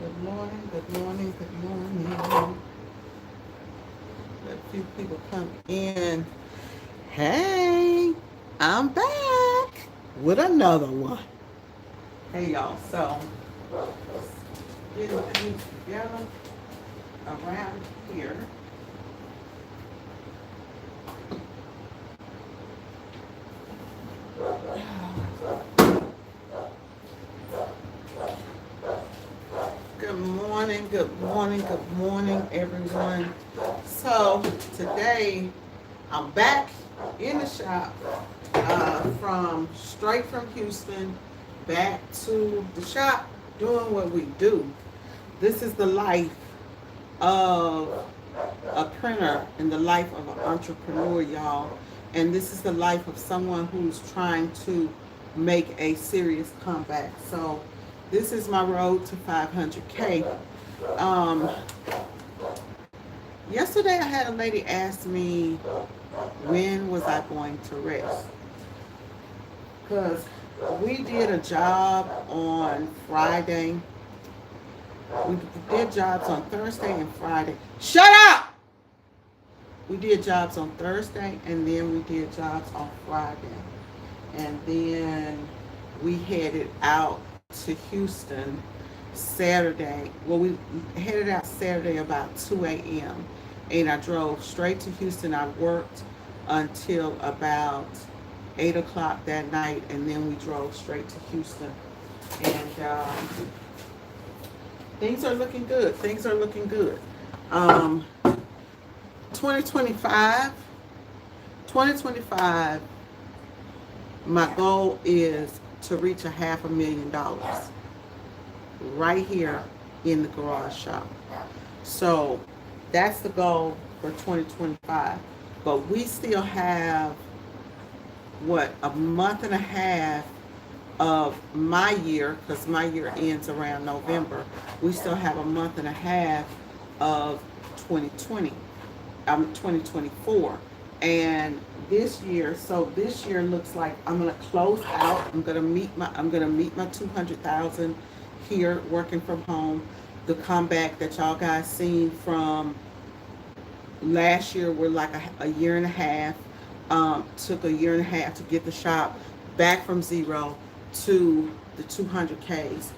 Good morning, good morning, good morning. Let a few people come in. Hey, I'm back with another one. Hey, y'all. So, getting things together around here. Good morning, good morning, good morning, everyone. So, today I'm back in the shop from straight from Houston back to the shop doing what we do. This is the life of a printer and the life of an entrepreneur, y'all. And this is the life of someone who's trying to make a serious comeback. So this is my road to 500K. Um, Yesterday I had a lady ask me when was I going to rest. Because we did a job on Friday. We did jobs on Thursday and Friday. Shut up! We did jobs on Thursday and then we did jobs on Friday. And then we headed out to Houston Saturday. Well, we headed out Saturday about 2 a.m. And I drove straight to Houston. I worked until about 8 o'clock that night and then we drove straight to Houston. And things are looking good. Things are looking good. Um, 2025, 2025, my goal is to reach $500,000 right here in the garage shop. So that's the goal for 2025. But we still have, what, a month and a half of my year, because my year ends around November. We still have a month and a half of 2020. 2024, and this year looks like I'm gonna close out. I'm gonna meet my 200,000 here working from home. The comeback that y'all guys seen from last year were like a year and a half. Took a year and a half to get the shop back from zero to the 200Ks.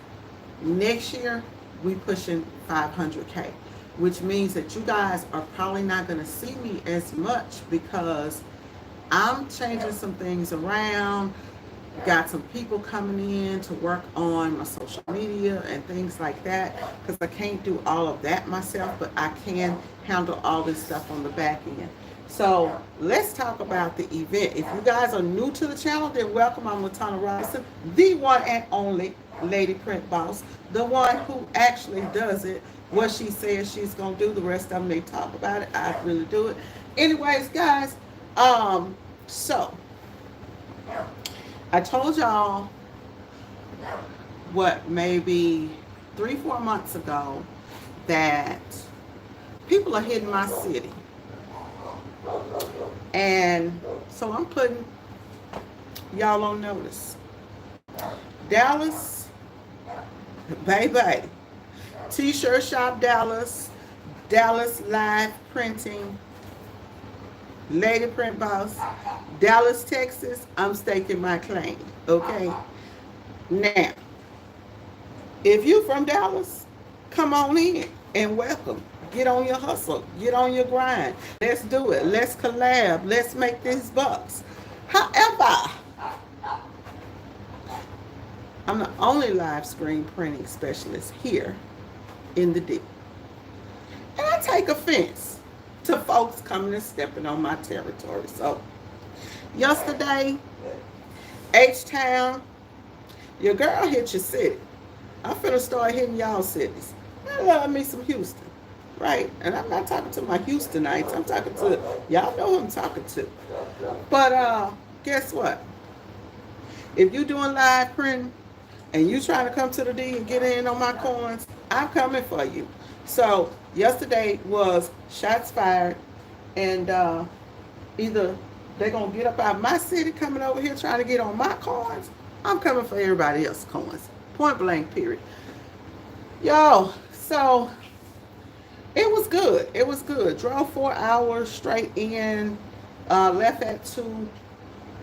Next year, we pushing 500K, which means that you guys are probably not going to see me as much because I'm changing some things around. Got some people coming in to work on my social media and things like that because I can't do all of that myself, but I can handle all this stuff on the back end. So let's talk about the event. If you guys are new to the channel, then welcome. I'm Latana Robinson, the one and only Lady Print Boss, the one who actually does it. What she says she's gonna do. The rest of them they talk about it. I really do it. Anyways, guys. So I told y'all what maybe 3-4 months ago that people are hitting my city. And so I'm putting y'all on notice. Dallas, baby. T-shirt shop Dallas, Dallas Live Printing, Lady Print Boss, Dallas, Texas. I'm staking my claim. Okay. Now, if you from Dallas, come on in and welcome. Get on your hustle. Get on your grind. Let's do it. Let's collab. Let's make these bucks. However, I'm the only live screen printing specialist here in the D. And I take offense to folks coming and stepping on my territory. So, yesterday, H-Town, your girl hit your city. I'm finna start hitting y'all cities. I love me some Houston, right? And I'm not talking to my Houstonites. I'm talking to, y'all know who I'm talking to. But guess what? If you doing live printing and you trying to come to the D and get in on my coins, I'm coming for you. So yesterday was shots fired, and either they're gonna get up out of my city coming over here trying to get on my coins. I'm coming for everybody else's coins. Point blank, period. Yo, so it was good. It was good. Drove 4 hours straight in. Left at 2.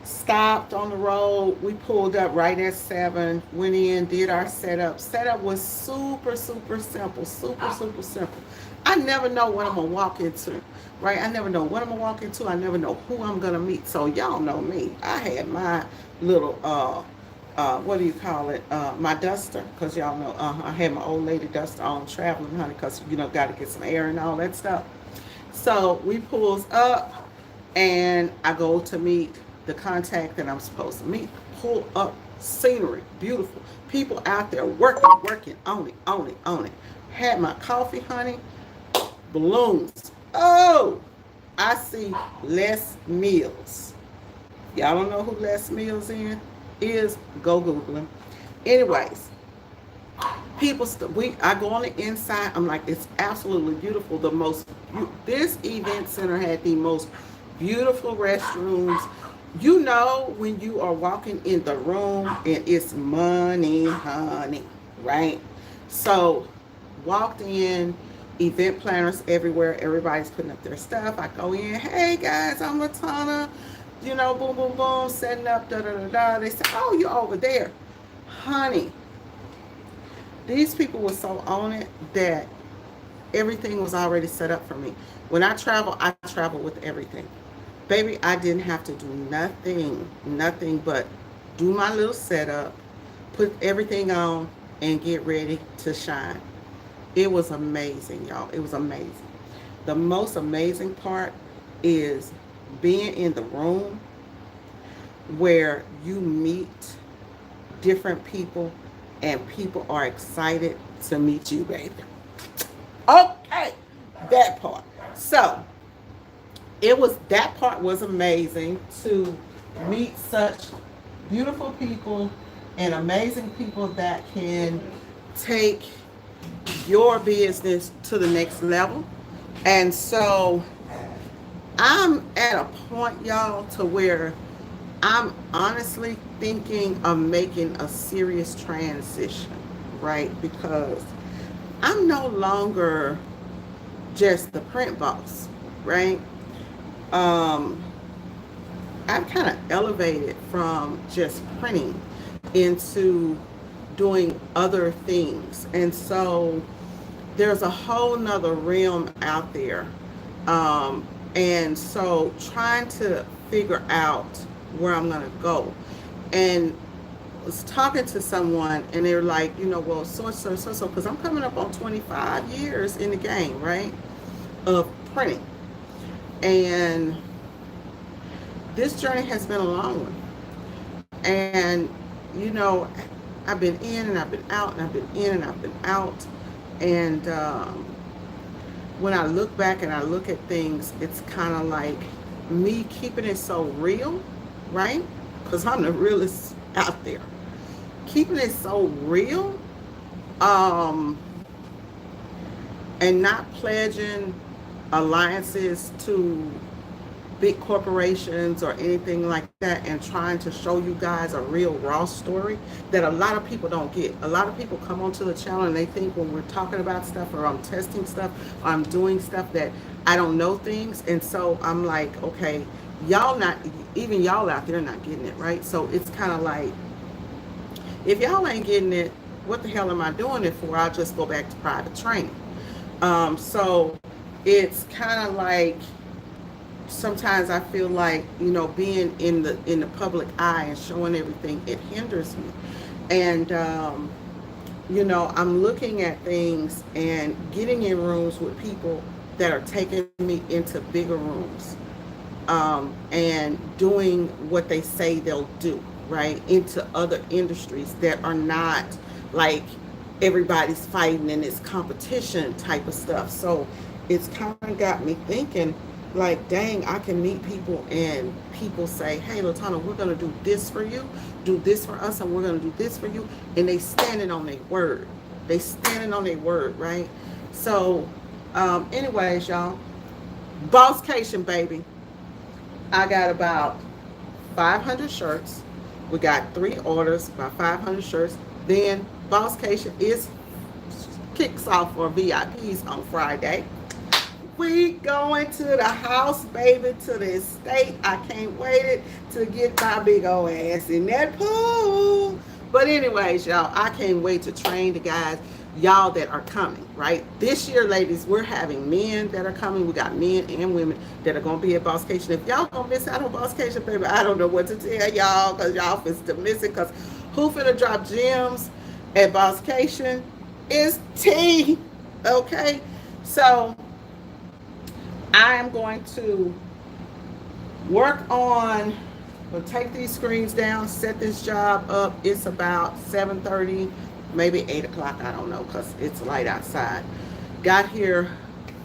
Stopped on the road. We pulled up right at 7. Went in, did our setup. Setup was super, super simple. Super, super simple. I never know what I'm gonna walk into, right? I never know what I'm gonna walk into. I never know who I'm gonna meet. So y'all know me. I had my little what do you call it? My duster, cause y'all know I had my old lady duster on traveling, honey, cause got to get some air and all that stuff. So we pulls up, and I go to meet the contact that I'm supposed to meet. Pull up, scenery, beautiful. People out there working, working on it, on it, on it. Had my coffee, honey. Balloons. Oh, I see Les Mills. Y'all don't know who Les Mills is? Go Google him. Anyways, I go on the inside. I'm like, it's absolutely beautiful. This event center had the most beautiful restrooms. When you are walking in the room and it's money, honey, right? So walked in, event planners everywhere. Everybody's putting up their stuff. I go in, hey guys, I'm Latana. Boom, boom, boom, setting up, da da da da. They say, oh, you're over there, honey. These people were so on it that everything was already set up for me. When I travel with everything. Baby, I didn't have to do nothing but do my little setup, put everything on, and get ready to shine. It was amazing, y'all. It was amazing. The most amazing part is being in the room where you meet different people and people are excited to meet you, baby. Okay, that part. So, that part was amazing to meet such beautiful people and amazing people that can take your business to the next level. And so I'm at a point, y'all, to where I'm honestly thinking of making a serious transition, right? Because I'm no longer just the print boss, right? um, I've kind of elevated from just printing into doing other things. And so there's a whole nother realm out there. And so trying to figure out where I'm going to go. And was talking to someone and they're like, well, so, because I'm coming up on 25 years in the game, right? Of printing. And this journey has been a long one. And, you know, I've been in and I've been out and I've been in and I've been out. And when I look back and I look at things, it's kind of like me keeping it so real, right? Because I'm the realest out there. Keeping it so real, and not pledging alliances to big corporations or anything like that, and trying to show you guys a real raw story that a lot of people don't get. A lot of people come onto the channel and they think when we're talking about stuff or I'm testing stuff or I'm doing stuff that I don't know things. And so I'm like, okay, even y'all out there not getting it, right? So it's kind of like, if y'all ain't getting it, what the hell am I doing it for? I'll just go back to private training. So it's kind of like, sometimes I feel like, being in the public eye and showing everything, it hinders me. And I'm looking at things and getting in rooms with people that are taking me into bigger rooms, and doing what they say they'll do, right? Into other industries that are not like everybody's fighting and it's competition type of stuff. So it's kind of got me thinking, like, dang, I can meet people and people say, hey, Latana, we're going to do this for you, do this for us, and we're going to do this for you. And they standing on their word. They standing on their word, right? So, anyways, y'all, Bosscation, baby. I got about 500 shirts. We got 3 orders, about 500 shirts. Then Bosscation is kicks off for VIPs on Friday. We going to the house, baby, to the estate. I can't wait to get my big old ass in that pool. But anyways, y'all, I can't wait to train the guys, y'all that are coming, right? This year, ladies, we're having men that are coming. We got men and women that are going to be at Bosscation. If y'all going to miss out on Bosscation, baby, I don't know what to tell y'all because y'all finna miss it because who finna drop gems at Bosscation is T, okay? So I am going to work on, we'll take these screens down, set this job up. It's about 7:30, maybe 8 o'clock, I don't know, because it's light outside. Got here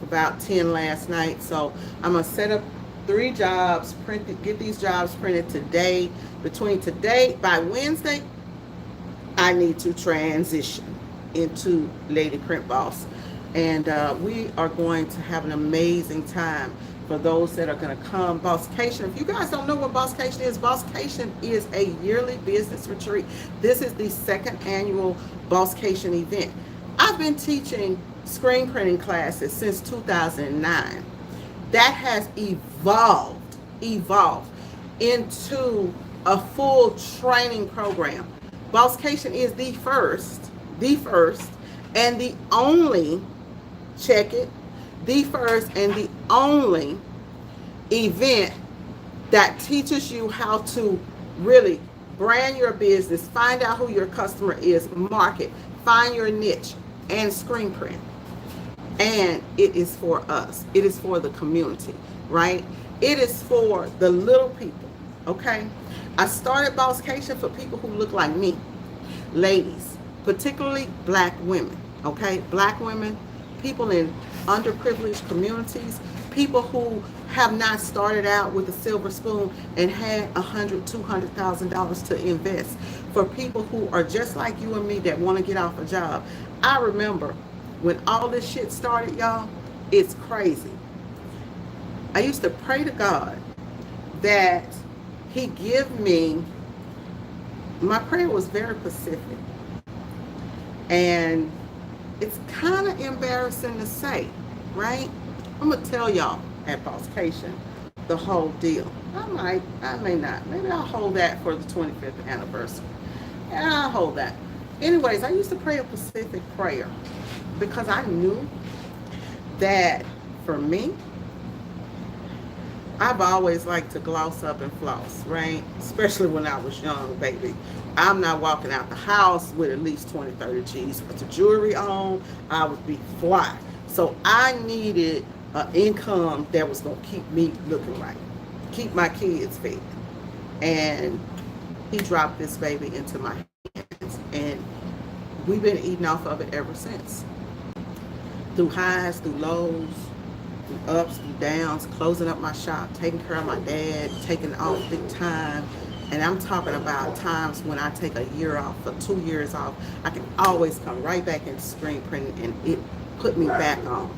about 10 last night, so I'm going to set up 3 jobs, get these jobs printed today. Between today, by Wednesday, I need to transition into Lady Print Boss. And we are going to have an amazing time for those that are going to come. Bosscation, if you guys don't know what Bosscation is a yearly business retreat. This is the second annual Bosscation event. I've been teaching screen printing classes since 2009. That has evolved into a full training program. Bosscation is the first, and the only, check it, the first and the only event that teaches you how to really brand your business, find out who your customer is, market, find your niche, and screen print. And it is for us. It is for the community, right? It is for the little people, okay? I started Bosscation for people who look like me, ladies, particularly black women, okay? Black women, people in underprivileged communities, people who have not started out with a silver spoon and had $100,000, $200,000 to invest. For people who are just like you and me that want to get off a job. I remember when all this shit started, y'all, it's crazy. I used to pray to God that He give me, my prayer was very specific. And it's kind of embarrassing to say, right? I'm going to tell y'all at Bosscation the whole deal. I may not. Maybe I'll hold that for the 25th anniversary. Yeah, I'll hold that. Anyways, I used to pray a specific prayer because I knew that for me, I've always liked to gloss up and floss, right? Especially when I was young, baby. I'm not walking out the house with at least 20, 30 G's worth of jewelry on. I would be fly. So I needed an income that was going to keep me looking right, keep my kids fed. And He dropped this baby into my hands. And we've been eating off of it ever since. Through highs, through lows, through ups, through downs, closing up my shop, taking care of my dad, taking off big time. And I'm talking about times when I take a year off or 2 years off, I can always come right back into screen printing and it put me back on.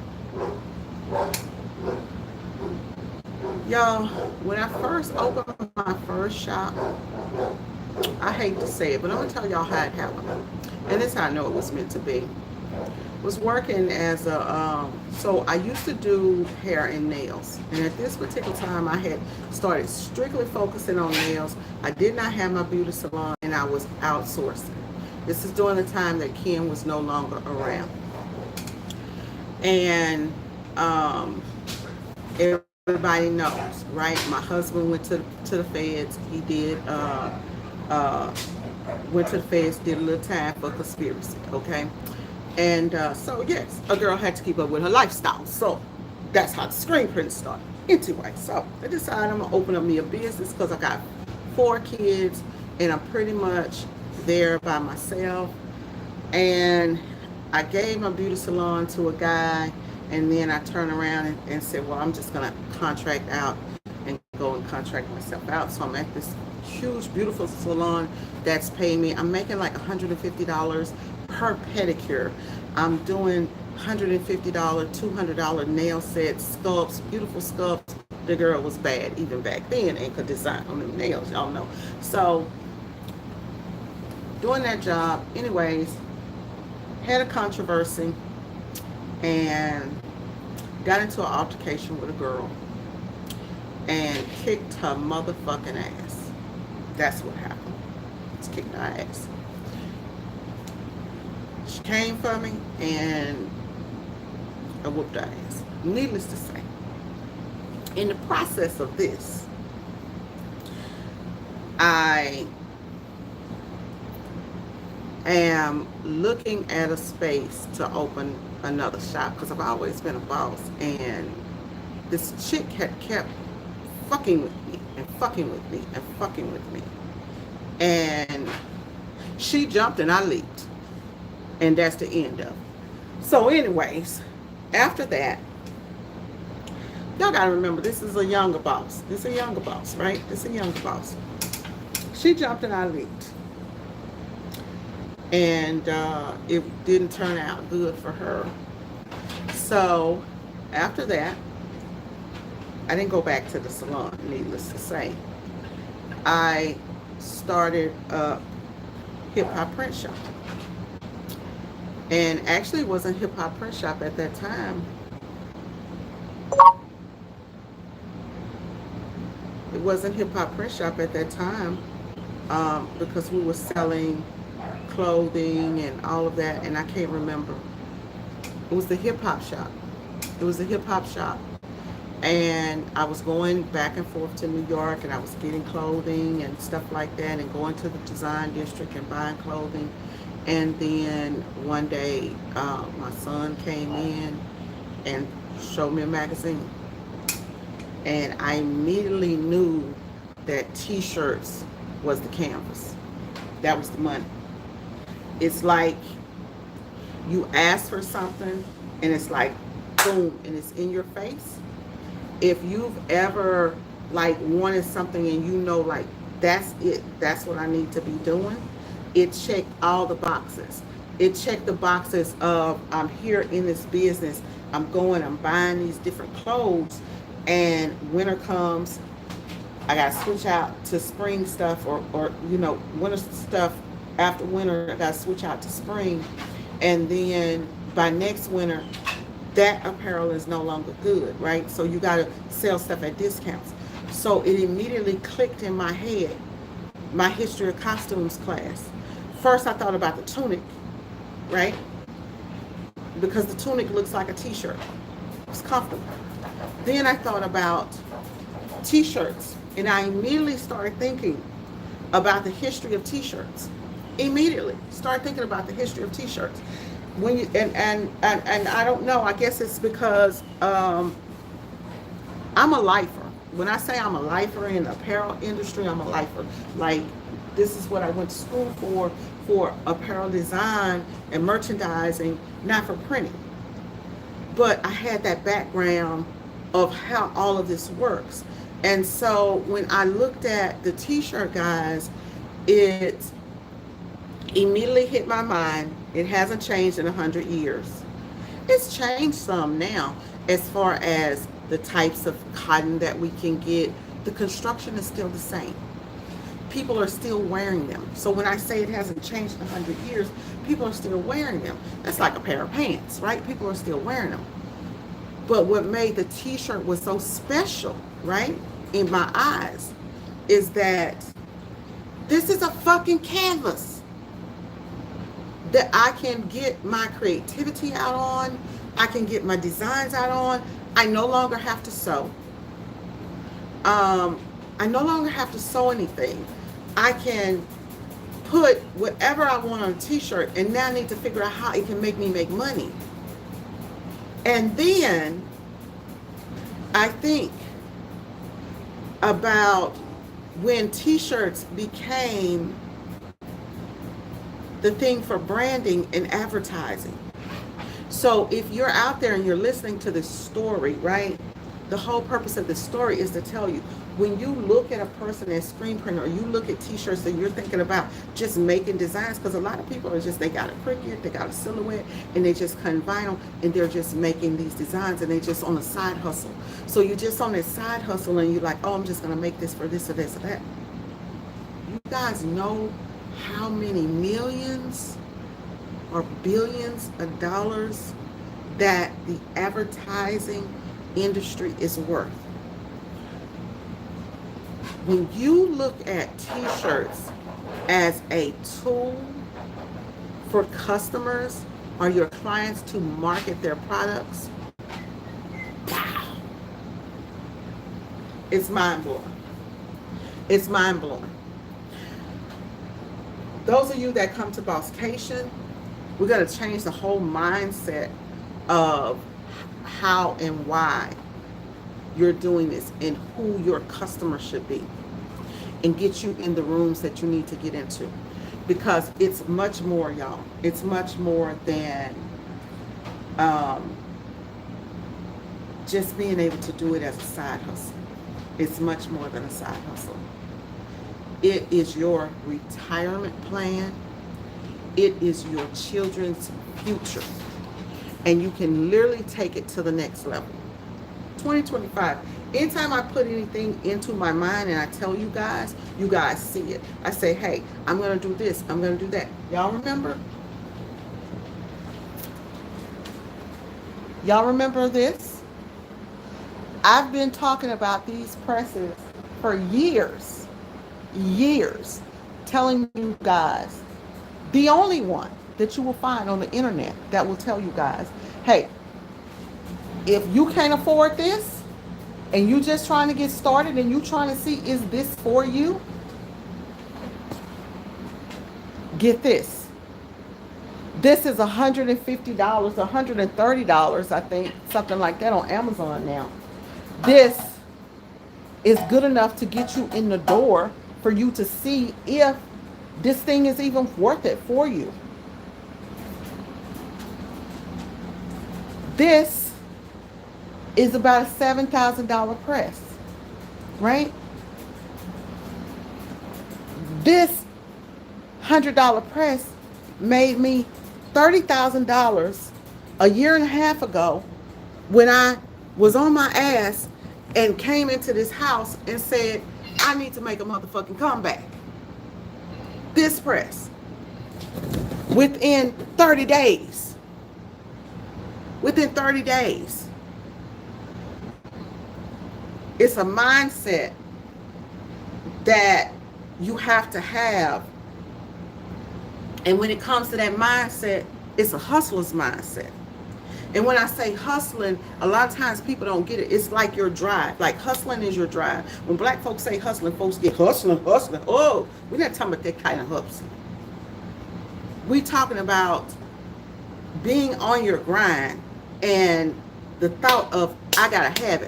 Y'all, when I first opened my first shop, I hate to say it, but I'm going to tell y'all how it happened. And this is how I know it was meant to be. Was working as a, so I used to do hair and nails. And at this particular time, I had started strictly focusing on nails. I did not have my beauty salon and I was outsourcing. This is during the time that Ken was no longer around. And everybody knows, right? My husband went to the feds. He did, went to the feds, did a little time for conspiracy, okay? And so, yes, a girl had to keep up with her lifestyle. So that's how the screen print started. Anyway, so I decided I'm going to open up me a business because I got 4 kids and I'm pretty much there by myself. And I gave my beauty salon to a guy and then I turned around and said, well, I'm just going to contract out and go and contract myself out. So I'm at this huge, beautiful salon that's paying me. I'm making like $150 per pedicure. I'm doing $150, $200 nail sets, sculpts, beautiful sculpts. The girl was bad even back then and could design on them nails, y'all know. So doing that job, anyways, had a controversy and got into an altercation with a girl and kicked her motherfucking ass. That's what happened. It's kicked her ass. She came for me and I whooped her ass. Needless to say, in the process of this, I am looking at a space to open another shop because I've always been a boss, and this chick had kept fucking with me and fucking with me and fucking with me, and she jumped and I leaped, and that's the end of it. So anyways, after that, y'all gotta remember, this is a younger boss. This is a younger boss, right? This is a younger boss. She jumped and I leaped. And it didn't turn out good for her. So after that, I didn't go back to the salon, needless to say. I started a hip-hop print shop. And actually it wasn't hip-hop print shop at that time. It wasn't hip-hop print shop at that time because we were selling clothing and all of that, and I can't remember. It was the hip-hop shop. It was the hip-hop shop. And I was going back and forth to New York, and I was getting clothing and stuff like that, and going to the design district and buying clothing. And then one day, my son came in and showed me a magazine. And I immediately knew that t-shirts was the canvas. That was the money. It's like you ask for something and it's like boom, and it's in your face. If you've ever like wanted something and you know like that's it, that's what I need to be doing, it checked all the boxes. It checked the boxes of I'm here in this business, I'm buying these different clothes, and winter comes, I gotta switch out to spring stuff, or winter stuff. After winter, I gotta switch out to spring, and then by next winter, that apparel is no longer good, right? So you gotta sell stuff at discounts. So it immediately clicked in my head, my history of costumes class. First, I thought about the tunic, right? Because the tunic looks like a t-shirt. It's comfortable. Then I thought about t-shirts, and I immediately started thinking about the history of t-shirts. Immediately start thinking about the history of t-shirts. When you and I don't know, I guess it's because I'm a lifer. When I say I'm a lifer in the apparel industry, I'm a lifer. Like, this is what I went to school for apparel design and merchandising, not for printing. But I had that background of how all of this works. And so when I looked at the t-shirt guys, it immediately hit my mind. It hasn't changed in 100 years. It's changed some now as far as the types of cotton that we can get. The construction is still the same. People are still wearing them. So when I say it hasn't changed in 100 years, people are still wearing them. That's like a pair of pants, right? People are still wearing them. But what made the t-shirt was so special, right, in my eyes, is that this is a fucking canvas that I can get my creativity out on. I can get my designs out on. I no longer have to sew. I no longer have to sew anything. I can put whatever I want on a t-shirt, and now I need to figure out how it can make me make money. And then I think about when t-shirts became the thing for branding and advertising. So if you're out there and you're listening to this story, right, the whole purpose of this story is to tell you, when you look at a person as screen printer, or you look at t-shirts and you're thinking about just making designs, because a lot of people are just, they got a Cricut, they got a silhouette, and they just cut vinyl, and they're just making these designs, and they just on a side hustle. So you're just on this side hustle, and you're like, oh, I'm just going to make this for this or this or that. You guys know how many millions are billions of dollars that the advertising industry is worth. When you look at t-shirts as a tool for customers or your clients to market their products, it's mind blowing. It's mind blowing. Those of you that come to Bosscation, we're going to change the whole mindset of how and why you're doing this and who your customer should be, and get you in the rooms that you need to get into, because it's much more, y'all. It's much more than just being able to do it as a side hustle. It's much more than a side hustle. It is your retirement plan. It is your children's future. And you can literally take it to the next level. 2025. Anytime I put anything into my mind and I tell you guys see it. I say, hey, I'm going to do this. I'm going to do that. Y'all remember? Y'all remember this? I've been talking about these presses for years, telling you guys, the only one that you will find on the internet that will tell you guys, hey, if you can't afford this and you just trying to get started and you trying to see, is this for you? Get this. This is $150, $130, I think, something like that on Amazon now. This is good enough to get you in the door for you to see if this thing is even worth it for you. This is about a $7,000 press, right? This $100 press made me $30,000 a year and a half ago when I was on my ass and came into this house and said, I need to make a motherfucking comeback. This press, within 30 days. Within 30 days. It's a mindset that you have to have. And when it comes to that mindset, it's a hustler's mindset. And when I say hustling, a lot of times people don't get it. It's like your drive. Like hustling is your drive. When black folks say hustling, folks get hustling. Oh, we're not talking about that kind of hustling. We're talking about being on your grind and the thought of, I gotta have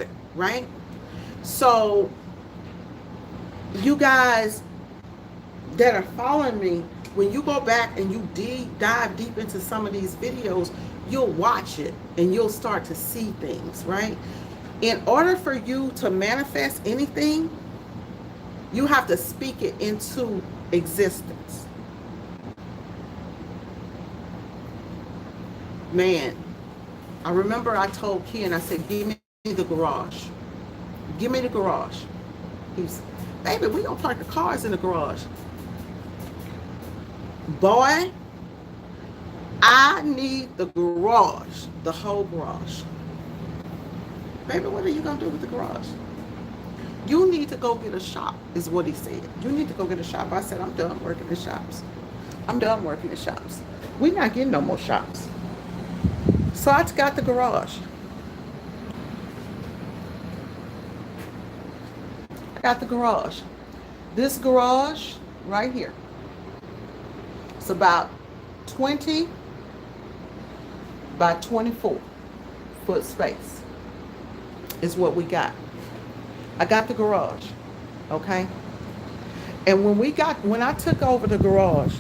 it, right? So you guys that are following me, when you go back and you dive deep into some of these videos, you'll watch it and you'll start to see things, right? In order for you to manifest anything, you have to speak it into existence. Man, I remember I told Ken, I said, give me the garage. Give me the garage. He was, baby, we gonna park the cars in the garage. Boy, I need the garage, the whole garage. Baby, what are you going to do with the garage? You need to go get a shop, is what he said. You need to go get a shop. I said, I'm done working in shops. I'm done working in shops. We're not getting no more shops. So I got the garage. I got the garage. This garage right here. It's about 20 by 24 foot space is what we got. I got the garage, okay? And when I took over the garage,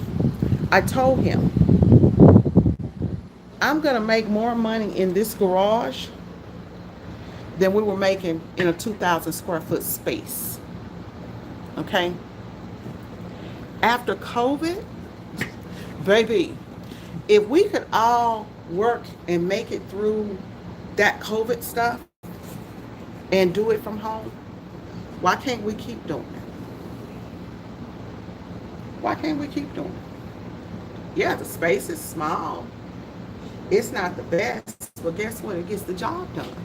I told him, I'm gonna make more money in this garage than we were making in a 2,000 square foot space, okay? After COVID, baby, if we could all work and make it through that COVID stuff and do it from home, why can't we keep doing it? Why can't we keep doing it? Yeah, the space is small. It's not the best, but guess what? It gets the job done.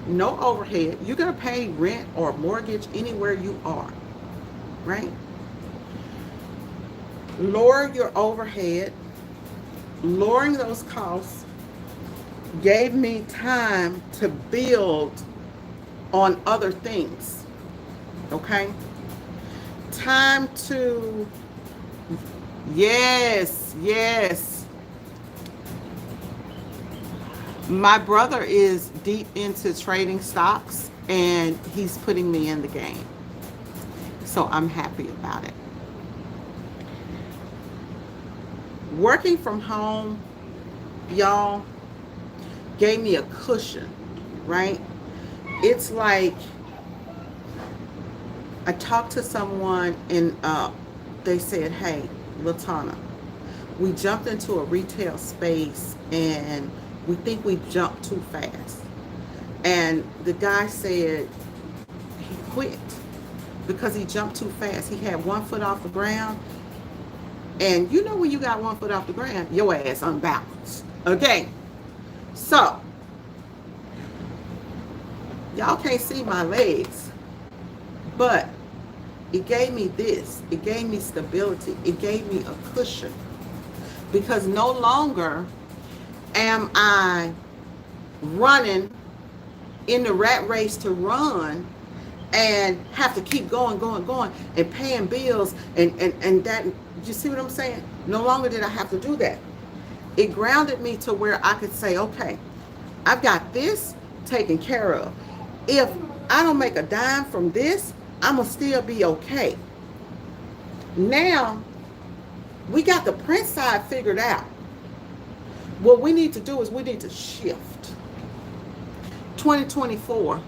No overhead. You're going to pay rent or mortgage anywhere you are, right? Lower your overhead. Lowering those costs gave me time to build on other things, okay? Time to, yes, yes. My brother is deep into trading stocks and he's putting me in the game. So I'm happy about it. Working from home, y'all, gave me a cushion, right? It's like I talked to someone and they said, hey, Latana, we jumped into a retail space and we think we jumped too fast. And the guy said he quit because he jumped too fast. He had 1 foot off the ground. And you know when you got 1 foot off the ground, your ass unbalanced. Okay? So, y'all can't see my legs, but it gave me this. It gave me stability. It gave me a cushion. Because no longer am I running in the rat race to run and have to keep going, and paying bills and that. You see what I'm saying? No longer did I have to do that. It grounded me to where I could say, okay, I've got this taken care of. If I don't make a dime from this, I'm going to still be okay. Now, we got the print side figured out. What we need to do is we need to shift. 2024,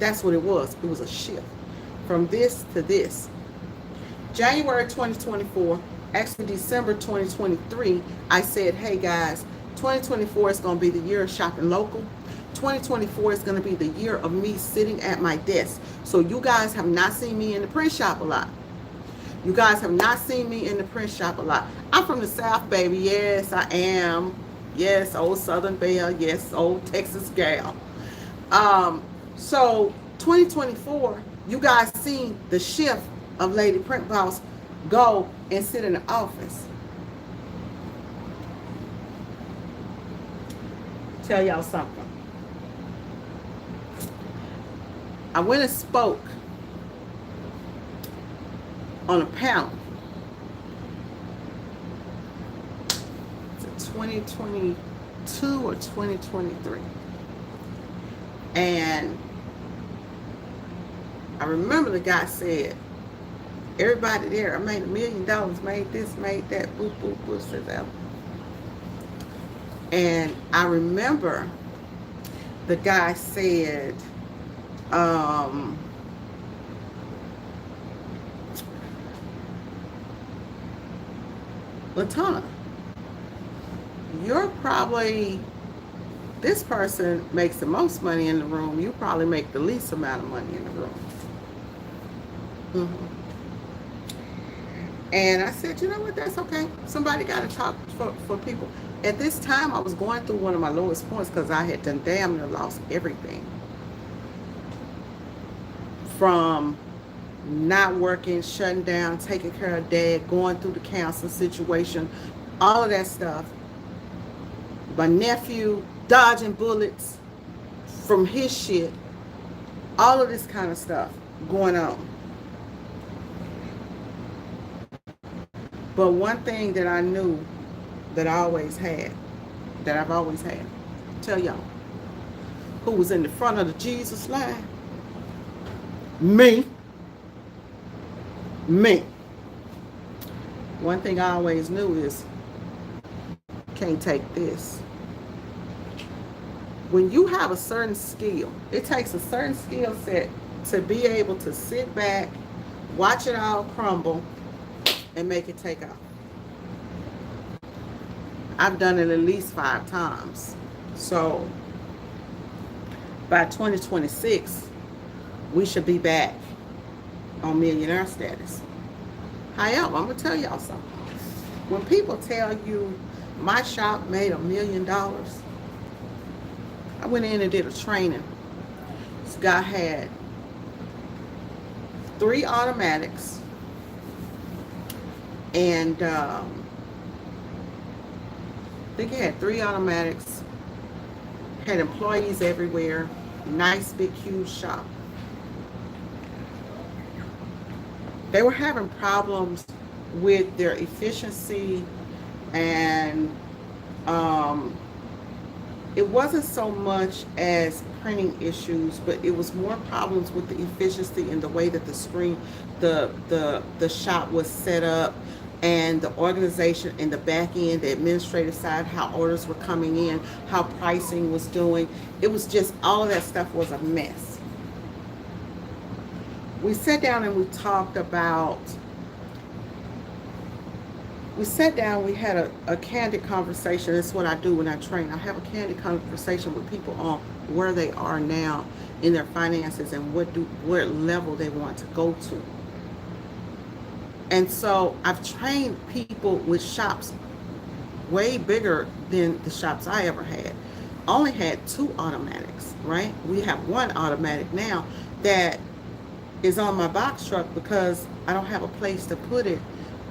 that's what it was. It was a shift from this to this. January 2024, actually December 2023, I said, hey guys, 2024 is going to be the year of shopping local. 2024 is going to be the year of me sitting at my desk. So you guys have not seen me in the print shop a lot. You guys have not seen me in the print shop a lot. I'm from the South, baby. Yes, I am. Yes, old Southern Belle. Yes, old Texas gal. So 2024, you guys seen the shift of Lady Print Boss go and sit in the office. Tell y'all something. I went and spoke on a panel. It's 2022 or 2023. And I remember the guy said, everybody there, I made $1 million, made this, made that, boop, boop, boop, says that. And I remember the guy said, Latana, you're probably, this person makes the most money in the room. You probably make the least amount of money in the room. Mm-hmm. And I said, you know what, that's okay. Somebody got to talk for people. At this time, I was going through one of my lowest points because I had done damn near lost everything. From not working, shutting down, taking care of dad, going through the counseling situation, all of that stuff. My nephew dodging bullets from his shit. All of this kind of stuff going on. But one thing that I knew that I always had, that I've always had, tell y'all, who was in the front of the Jesus line? Me. One thing I always knew is, can't take this. When you have a certain skill, it takes a certain skill set to be able to sit back, watch it all crumble, and make it take off. I've done it at least 5 times. So by 2026, we should be back on millionaire status. However, I'm going to tell y'all something. When people tell you my shop made $1 million, I went in and did a training. This guy had 3 automatics, and I think he had 3 automatics, had employees everywhere, nice big huge shop. They were having problems with their efficiency, and it wasn't so much as printing issues, but it was more problems with the efficiency and the way that the screen, the shop was set up, and the organization in the back end, the administrative side, how orders were coming in, how pricing was doing. It was just, all of that stuff was a mess. We sat down and we talked about, we had a candid conversation. That's what I do when I train. I have a candid conversation with people on where they are now in their finances and what level they want to go to. And so I've trained people with shops way bigger than the shops I ever had. Only had 2 automatics, right? We have 1 automatic now that is on my box truck because I don't have a place to put it,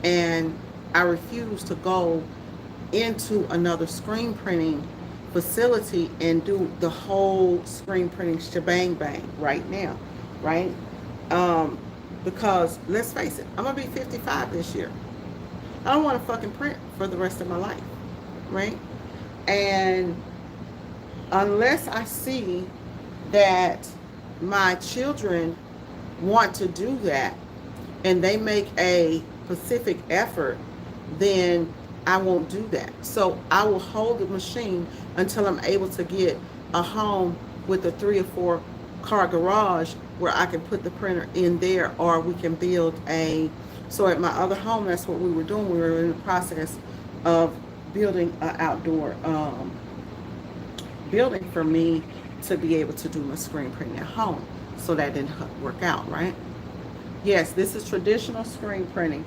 and I refuse to go into another screen printing facility and do the whole screen printing shebang bang right now, right? Because let's face it, I'm gonna be 55 this year. I don't want to fucking print for the rest of my life, right? And unless I see that my children want to do that and they make a specific effort, then I won't do that. So I will hold the machine until I'm able to get a home with a 3 or 4 car garage where I can put the printer in there, or we can build so at my other home, that's what we were doing. We were in the process of building an outdoor building for me to be able to do my screen printing at home. So that didn't work out, right? Yes, this is traditional screen printing.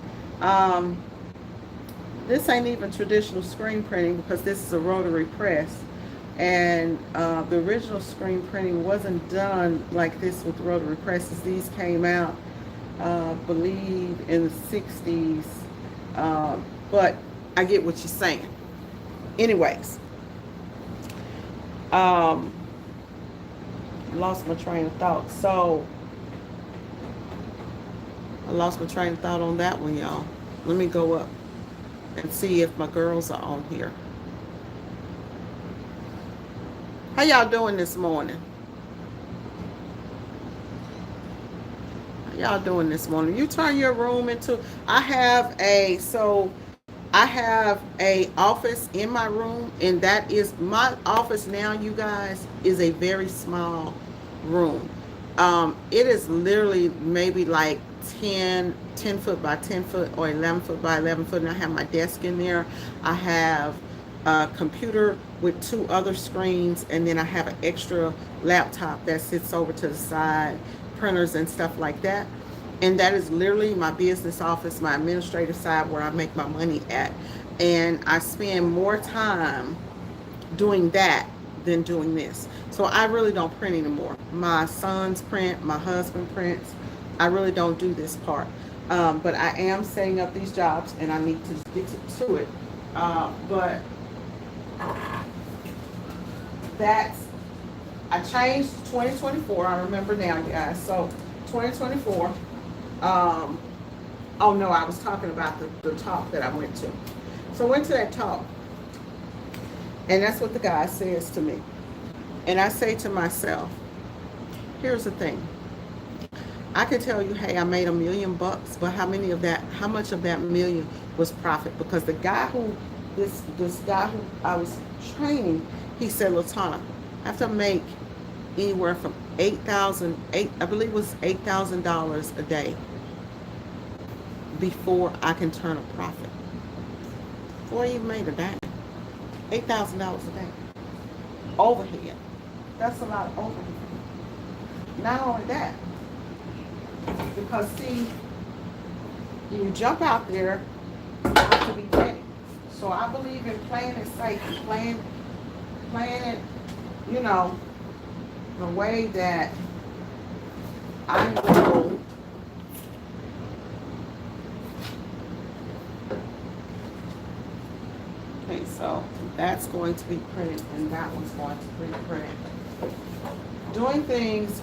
This ain't even traditional screen printing because this is a rotary press. And the original screen printing wasn't done like this with rotary presses. These came out, I believe, in the 60s. But I get what you're saying. Anyways, lost my train of thought. So I lost my train of thought on that one, y'all. Let me go up and see if my girls are on here. How y'all doing this morning? How y'all doing this morning? You turn your room into, I have a office in my room, and that is my office now, you guys, is a very small room. It is literally maybe like 10 foot by 10 foot or 11 foot by 11 foot, and I have my desk in there. I have a computer with 2 other screens, and then I have an extra laptop that sits over to the side, printers and stuff like that. And that is literally my business office, my administrative side, where I make my money at. And I spend more time doing that than doing this. So I really don't print anymore. My sons print, my husband prints. I really don't do this part. But I am setting up these jobs, and I need to get to it. But I changed 2024. I remember now, guys. So 2024. Oh no, I was talking about the talk that I went to. So I went to that talk, and that's what the guy says to me. And I say to myself, here's the thing. I can tell you, hey, I made $1 million, but how much of that million was profit? Because the guy this guy who I was training, he said, Latana, I have to make anywhere from $8,000 a day before I can turn a profit. Before I even made a dime. $8,000 a day. Overhead. That's a lot of overhead. Not only that, because see, you jump out there, you have to be ready. So I believe in playing it safe, playing it, you know, the way that I know. Okay, so that's going to be printed and that one's going to be printed. Doing things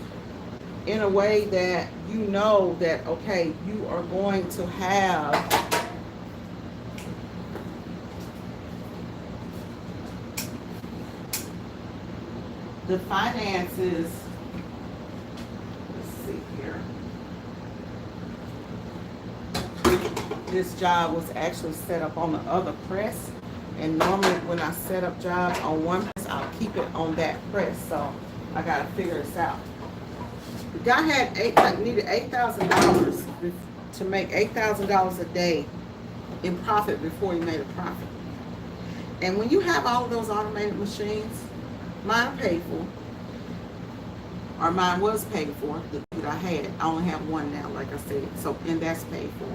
in a way that you know that, okay, you are going to have the finances. Let's see here. This job was actually set up on the other press, and normally when I set up jobs on one press, I'll keep it on that press. So I got to figure this out. The guy needed $8,000 to make $8,000 a day in profit before he made a profit. And when you have all of those automated machines, mine are paid for, or mine was paid for. That I had, I only have one now, like I said. So, and that's paid for.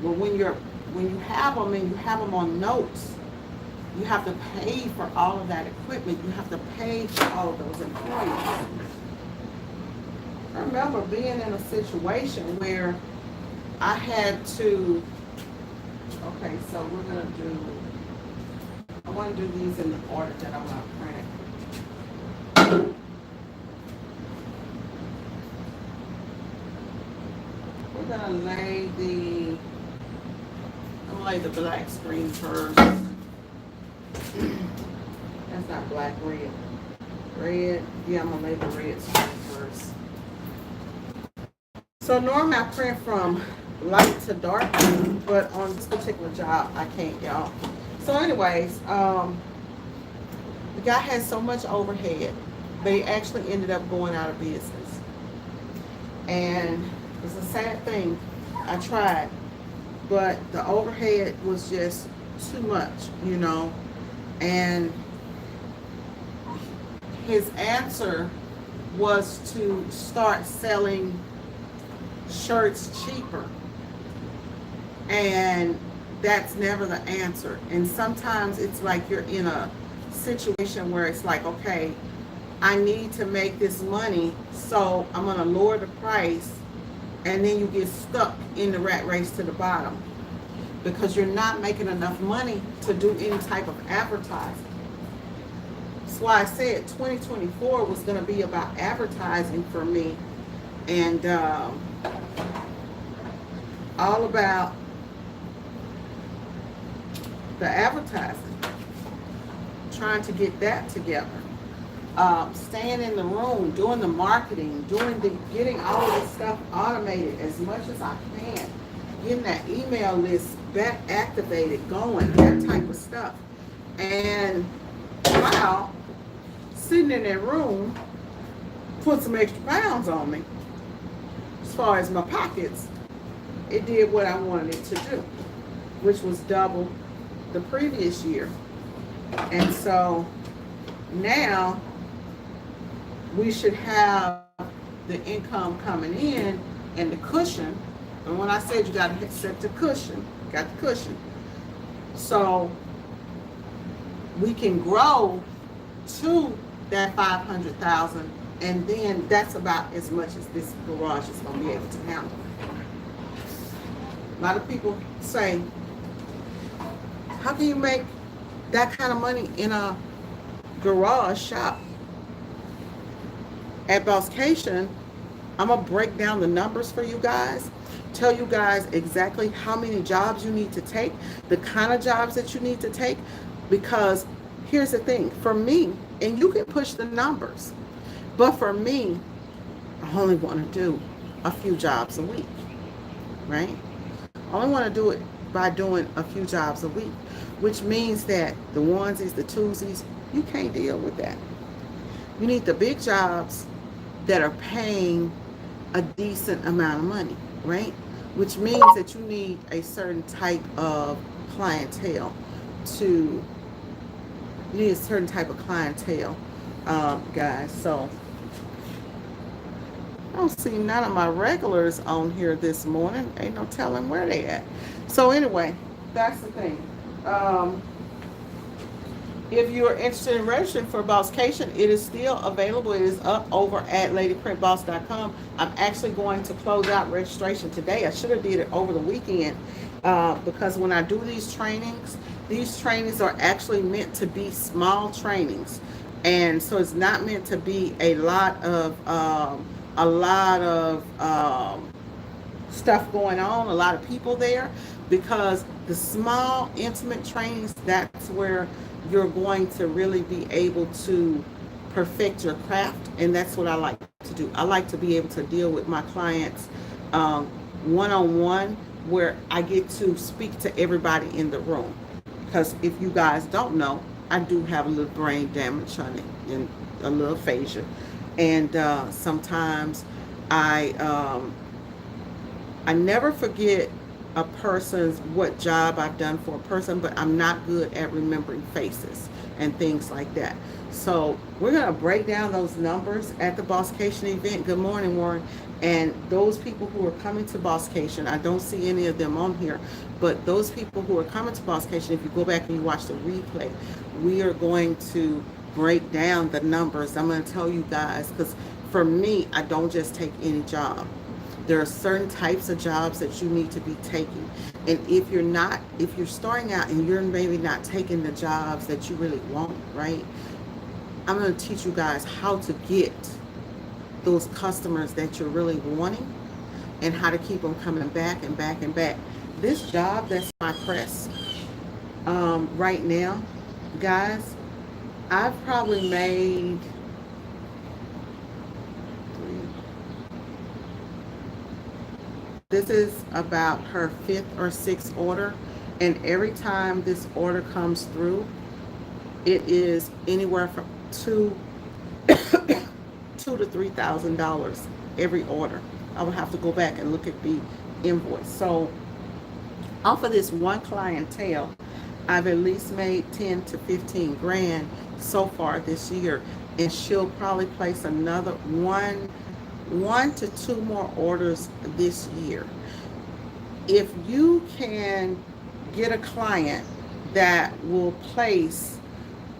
But when you have them and you have them on notes, you have to pay for all of that equipment. You have to pay for all of those employees. I remember being in a situation where I had to, okay, so we're going to do, I want to do these in the order that I want to print. We're going to lay the black screen first. That's not black, red. Red, yeah, I'm going to lay the red screen first. So normally I print from light to dark, but on this particular job, I can't, y'all. So anyways, the guy had so much overhead, they actually ended up going out of business. And it's a sad thing. I tried, but the overhead was just too much, you know. And his answer was to start selling shirts cheaper, and that's never the answer. And sometimes it's like you're in a situation where it's like, okay, I need to make this money, so I'm going to lower the price, and then you get stuck in the rat race to the bottom because you're not making enough money to do any type of advertising. That's why I said 2024 was going to be about advertising for me, and all about the advertising, trying to get that together, staying in the room, doing the marketing, getting all of this stuff automated as much as I can, getting that email list back activated, going, that type of stuff. And wow, sitting in that room put some extra pounds on me. As far as my pockets, it did what I wanted it to do, which was double the previous year. And so now we should have the income coming in and the cushion. And when I said you got to set the cushion, got the cushion. So we can grow to that 500,000, and then that's about as much as this garage is going to be able to handle. A lot of people say, how can you make that kind of money in a garage shop? At Bossation, I'm going to break down the numbers for you guys, tell you guys exactly how many jobs you need to take, the kind of jobs that you need to take, because here's the thing, for me, and you can push the numbers, but for me, I only want to do a few jobs a week, right? I only want to do it by doing a few jobs a week, which means that the onesies, the twosies, you can't deal with that. You need the big jobs that are paying a decent amount of money, right? Which means that you need a certain type of clientele guys. So I don't see none of my regulars on here this morning. Ain't no telling where they at. So anyway, that's the thing. Um, if you're interested in registering for Bosscation, it is still available. It is up over at ladyprintboss.com. I'm actually going to close out registration today. I should have did it over the weekend because when I do these trainings are actually meant to be small trainings, and so it's not meant to be a lot of stuff going on, a lot of people there, because the small intimate trainings, that's where you're going to really be able to perfect your craft. And that's what I like to do. I like to be able to deal with my clients um, one-on-one, where I get to speak to everybody in the room, because if you guys don't know, I do have a little brain damage, honey, and a little aphasia, and sometimes I I never forget a person's what job I've done for a person, but I'm not good at remembering faces and things like that. So we're gonna break down those numbers at the Bosscation event. Good morning, Warren. And those people who are coming to Bosscation, I don't see any of them on here, but those people who are coming to Bosscation, if you go back and you watch the replay, we are going to break down the numbers. I'm going to tell you guys, because for me, I don't just take any job. There are certain types of jobs that you need to be taking. And if you're starting out and you're maybe not taking the jobs that you really want, right? I'm going to teach you guys how to get those customers that you're really wanting, and how to keep them coming back and back and back. This job that's my press right now, guys, I've probably made this is about her fifth or sixth order, and every time this order comes through, it is anywhere from two to $3,000 every order. I would have to go back and look at the invoice. So off of this one clientele, I've at least made 10 to 15 grand so far this year, and she'll probably place another one to two more orders this year. If you can get a client that will place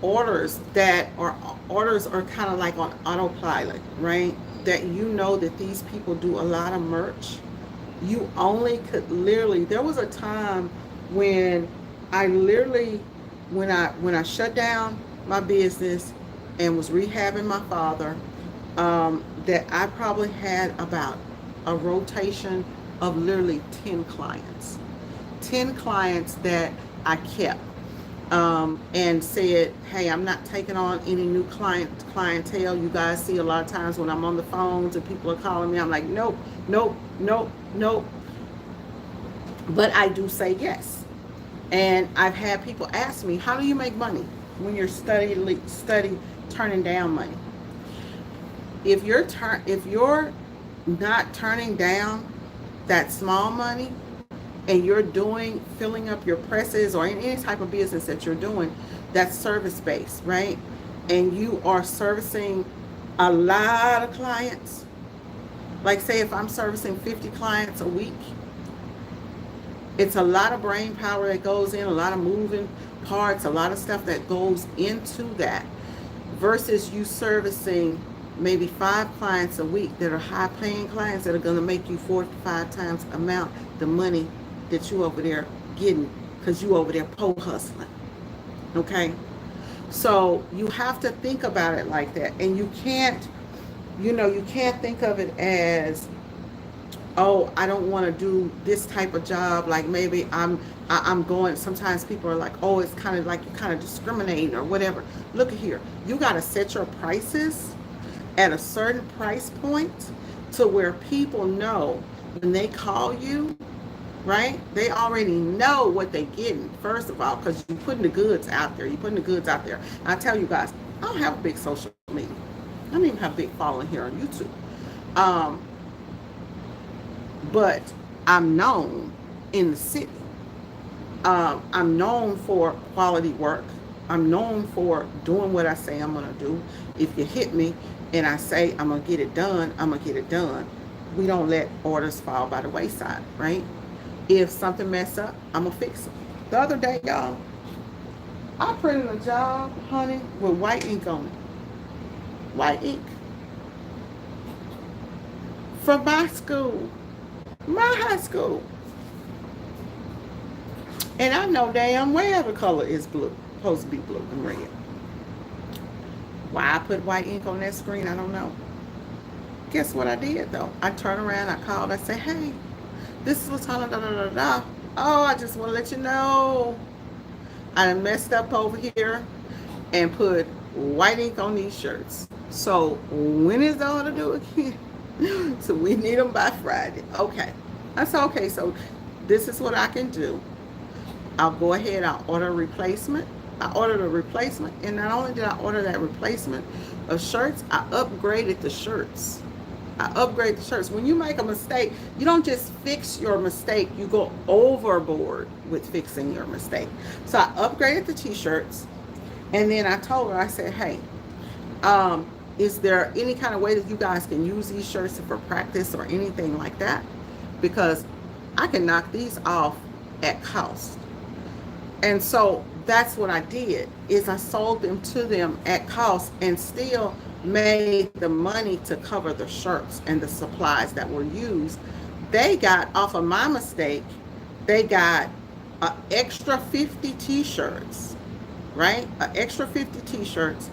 orders are kind of like on autopilot, right? That you know that these people do a lot of merch. You only could literally, there was a time when I literally, when I shut down my business and was rehabbing my father, that I probably had about a rotation of literally 10 clients. 10 clients that I kept and said, hey, I'm not taking on any new clientele. You guys see a lot of times when I'm on the phones and people are calling me, I'm like, nope, nope, nope, nope. But I do say yes. And I've had people ask me, how do you make money when you're study turning down money? If you're not turning down that small money, and you're filling up your presses, or any type of business that you're doing, that's service based, right? And you are servicing a lot of clients. Like, say if I'm servicing 50 clients a week, it's a lot of brain power that goes in, a lot of moving parts, a lot of stuff that goes into that, versus you servicing maybe 5 clients a week that are high paying clients that are going to make you 4 to 5 times amount the money that you over there getting, because you over there pole hustling. Okay, so you have to think about it like that, and you can't think of it as, oh, I don't want to do this type of job. Like, maybe I'm going, sometimes people are like, oh, it's kind of like you're kind of discriminating or whatever. Look at here, you got to set your prices at a certain price point to where people know when they call you, right? They already know what they're getting, first of all, because you're putting the goods out there. I tell you guys, I don't have a big social media. I don't even have a big following here on YouTube. But I'm known in the city. I'm known for quality work. I'm known for doing what I say I'm going to do. If you hit me and I say I'm going to get it done, I'm going to get it done. We don't let orders fall by the wayside, right? If something mess up, I'm going to fix it. The other day, y'all, I printed a job, honey, with white ink on it. White ink. From my school. My high school. And I know damn well the color is blue. Supposed to be blue and red. Why I put white ink on that screen, I don't know. Guess what I did though? I turned around, I called, I said, hey, this is Latana, da da da da. Oh, I just want to let you know I messed up over here and put white ink on these shirts. So when is the order due again? So we need them by Friday. Okay. I said, okay, so this is what I can do. I'll go ahead, I'll order a replacement. I ordered a replacement, and not only did I order that replacement of shirts, I upgraded the shirts. I upgrade the shirts. When you make a mistake, you don't just fix your mistake, you go overboard with fixing your mistake. So I upgraded the t-shirts, and then I told her, I said, hey, is there any kind of way that you guys can use these shirts for practice or anything like that? Because I can knock these off at cost. And so that's what I did, is I sold them to them at cost and still made the money to cover the shirts and the supplies that were used. They got, off of my mistake, they got an extra 50 t-shirts, right? An extra 50 t-shirts,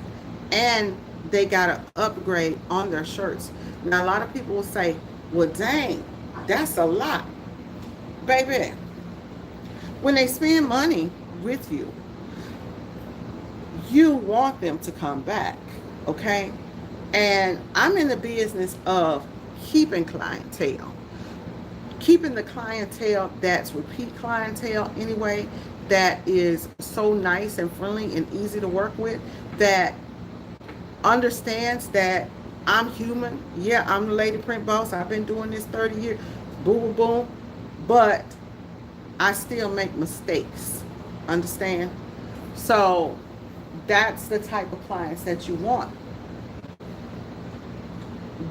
and they got an upgrade on their shirts. Now, a lot of people will say, well, dang, that's a lot. Baby, when they spend money with you, you want them to come back, okay? And I'm in the business of keeping clientele, keeping the clientele that's repeat clientele anyway, that is so nice and friendly and easy to work with, that understands that I'm human. Yeah, I'm the lady print boss. I've been doing this 30 years. Boom, boom, boom. But I still make mistakes. Understand? So that's the type of clients that you want.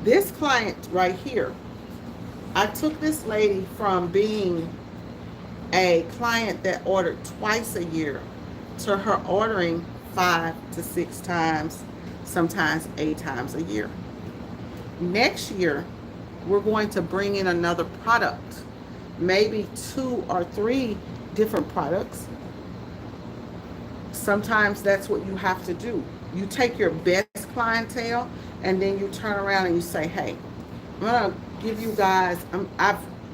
This client right here, I took this lady from being a client that ordered twice a year to her ordering 5 to 6 times, sometimes 8 times a year. Next year, we're going to bring in another product, maybe 2 or 3 different products. Sometimes that's what you have to do. You take your best clientele and then you turn around and you say, hey, I'm going to give you guys,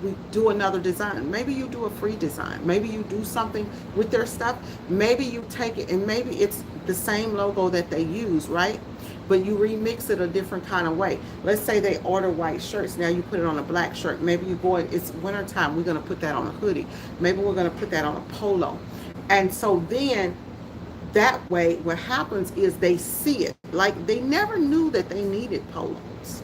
we do another design. Maybe you do a free design. Maybe you do something with their stuff. Maybe you take it and maybe it's the same logo that they use, right? But you remix it a different kind of way. Let's say they order white shirts. Now you put it on a black shirt. Maybe you go, it's wintertime, we're going to put that on a hoodie. Maybe we're going to put that on a polo. And so then that way, what happens is they see it. Like, they never knew that they needed polos.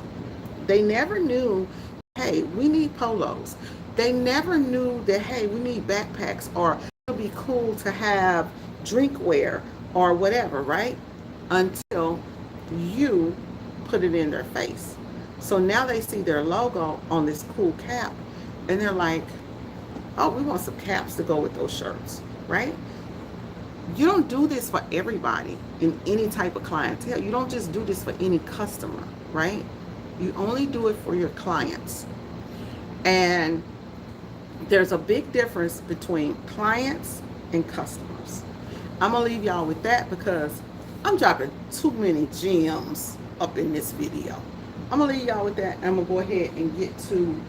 They never knew, hey, we need polos. They never knew that, hey, we need backpacks, or it would be cool to have drinkware or whatever, right? Until you put it in their face. So now they see their logo on this cool cap and they're like, oh, we want some caps to go with those shirts, right? You don't do this for everybody in any type of clientele. You don't just do this for any customer, right? You only do it for your clients. And there's a big difference between clients and customers. I'm going to leave y'all with that because I'm dropping too many gems up in this video. I'm going to leave y'all with that. I'm going to go ahead and get to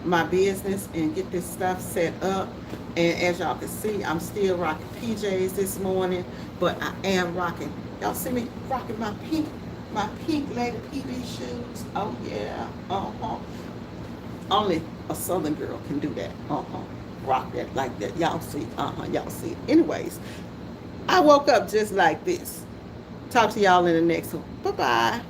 my business and get this stuff set up. And as y'all can see, I'm still rocking PJs this morning, but I am rocking, y'all see me rocking my pink Lady PB shoes. Oh yeah, only a southern girl can do that. Rock that like that. Y'all see, y'all see. Anyways, I woke up just like this. Talk to y'all in the next one. Bye bye.